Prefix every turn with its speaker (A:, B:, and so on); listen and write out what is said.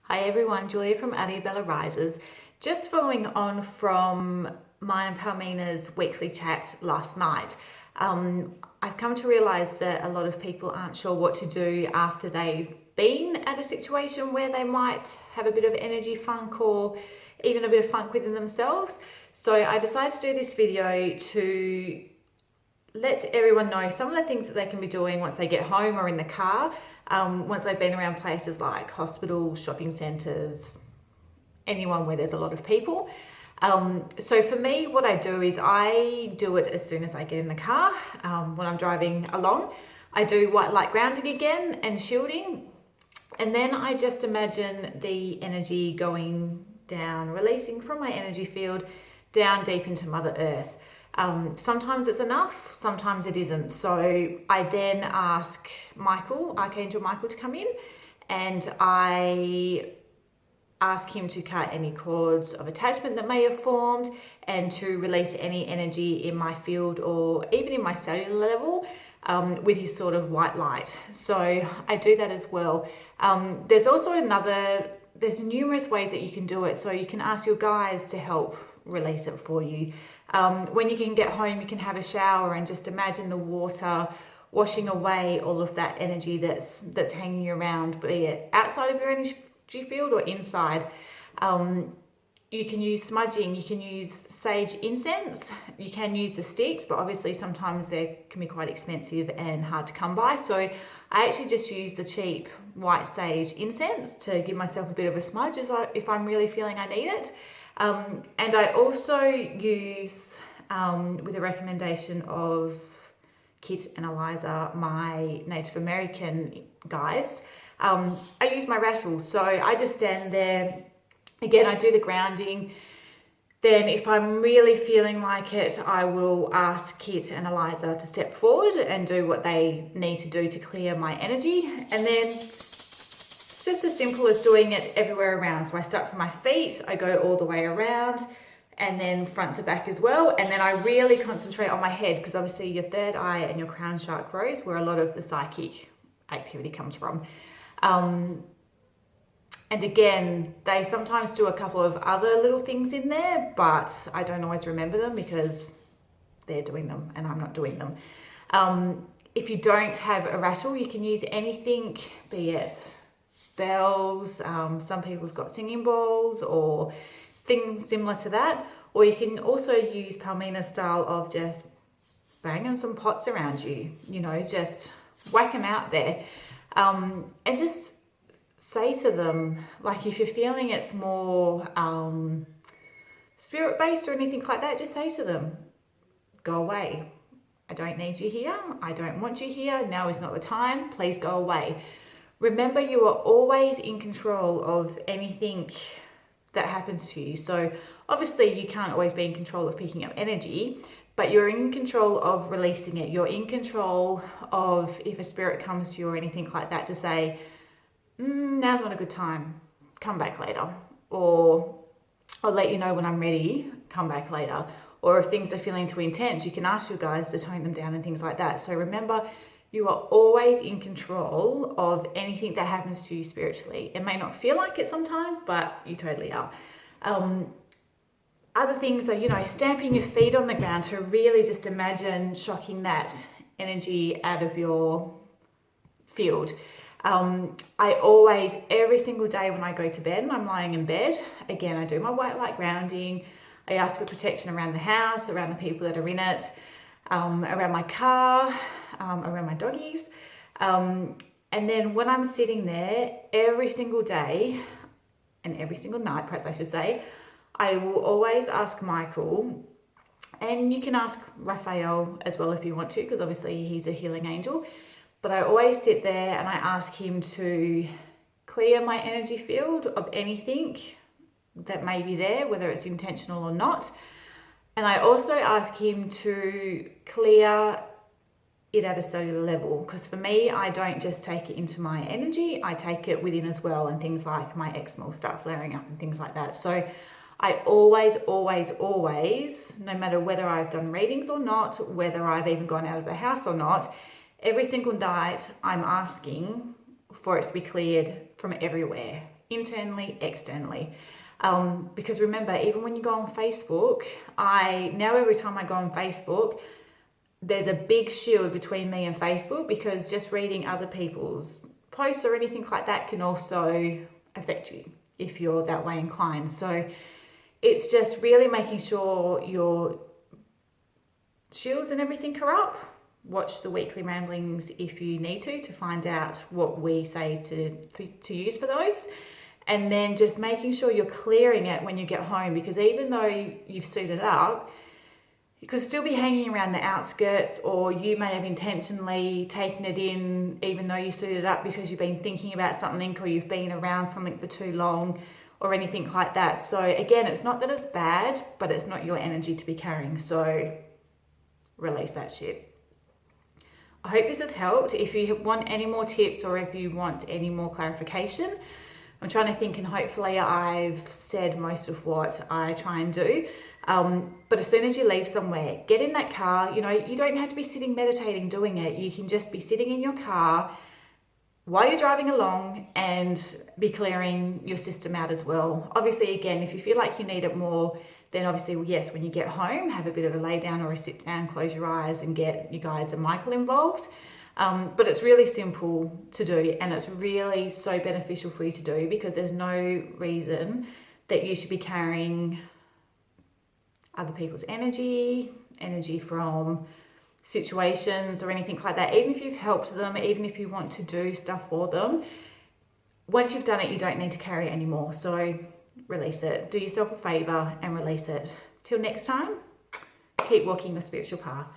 A: Hi everyone, Julia from Adiabella Rises. Just following on from mine and Palmina's weekly chat last night, I've come to realise that a lot of people aren't sure what to do after they've been at a situation where they might have a bit of energy funk or even a bit of funk within themselves. So I decided to do this video to let everyone know some of the things that they can be doing once they get home or in the car, once they've been around places like hospitals, shopping centres, anyone where there's a lot of people. So for me, what I do is I do it as soon as I get in the car. When I'm driving along, I do white light grounding again and shielding. And then I just imagine the energy going down, releasing from my energy field down deep into Mother Earth. Sometimes it's enough, sometimes it isn't. So I then ask Michael, Archangel Michael, to come in, and I ask him to cut any cords of attachment that may have formed and to release any energy in my field or even in my cellular level with his sort of white light. So I do that as well. There's also there's numerous ways that you can do it. So you can ask your guides to help release it for you. When you can get home, you can have a shower and just imagine the water washing away all of that energy that's hanging around, be it outside of your energy field or inside. You can use smudging, you can use sage incense, you can use the sticks, but obviously sometimes they can be quite expensive and hard to come by. So I actually just use the cheap white sage incense to give myself a bit of a smudge if I'm really feeling I need it. And I also use, with a recommendation of Kit and Eliza, my Native American guides, I use my rattles. So I just stand there. Again, I do the grounding. Then if I'm really feeling like it, I will ask Kit and Eliza to step forward and do what they need to do to clear my energy. And then just as simple as doing it everywhere around. So I start from my feet, I go all the way around, and then front to back as well. And then I really concentrate on my head, because obviously your third eye and your crown chakra is where a lot of the psychic activity comes from. And again, they sometimes do a couple of other little things in there, but I don't always remember them because they're doing them and I'm not doing them. If you don't have a rattle, you can use anything, be it bells, some people have got singing bowls or things similar to that, or you can also use Palmina style of just banging some pots around you, just whack them out there, and just say to them, like if you're feeling it's more spirit based or anything like that, just say to them, go away. I don't need you here. I don't want you here. Now is not the time. Please go away. Remember, you are always in control of anything that happens to you. So obviously you can't always be in control of picking up energy, but you're in control of releasing it. You're in control of, if a spirit comes to you or anything like that, to say, now's not a good time, come back later. Or I'll let you know when I'm ready, come back later. Or if things are feeling too intense, you can ask your guys to tone them down and things like that. So remember, you are always in control of anything that happens to you spiritually. It may not feel like it sometimes, but you totally are. Other things are, stamping your feet on the ground to really just imagine shocking that energy out of your field. I always, every single day when I go to bed and I'm lying in bed, again, I do my white light grounding. I ask for protection around the house, around the people that are in it, around my car, around my doggies. And then when I'm sitting there every single day and every single night, perhaps I should say, I will always ask Michael, and you can ask Raphael as well if you want to, because obviously he's a healing angel. But I always sit there and I ask him to clear my energy field of anything that may be there, whether it's intentional or not. And I also ask him to clear it at a cellular level, because for me, I don't just take it into my energy, I take it within as well, and things like my eczema start flaring up and things like that. So I always, no matter whether I've done readings or not, whether I've even gone out of the house or not, every single night I'm asking for it to be cleared from from everywhere, internally, externally. Because remember, even when you go on Facebook, every time I go on Facebook, there's a big shield between me and Facebook, because just reading other people's posts or anything like that can also affect you if you're that way inclined. So it's just really making sure your shields and everything are up. Watch the weekly ramblings if you need to find out what we say to use for those. And then just making sure you're clearing it when you get home, because even though you've suited up, you could still be hanging around the outskirts, or you may have intentionally taken it in even though you suited up because you've been thinking about something, or you've been around something for too long, or anything like that. So again, it's not that it's bad, but it's not your energy to be carrying. So release that shit. I hope this has helped. If you want any more tips, or if you want any more clarification, I'm trying to think, and hopefully I've said most of what I try and do. But as soon as you leave somewhere, get in that car. You know, you don't have to be sitting meditating doing it. You can just be sitting in your car while you're driving along and be clearing your system out as well. Obviously, again, if you feel like you need it more, then obviously, yes, when you get home, have a bit of a lay down or a sit down, close your eyes and get your guides and Michael involved. But it's really simple to do, and it's really so beneficial for you to do, because there's no reason that you should be carrying other people's energy from situations or anything like that. Even if you've helped them, even if you want to do stuff for them, once you've done it, you don't need to carry it anymore. So release it. Do yourself a favor and release it. Till next time, keep walking the spiritual path.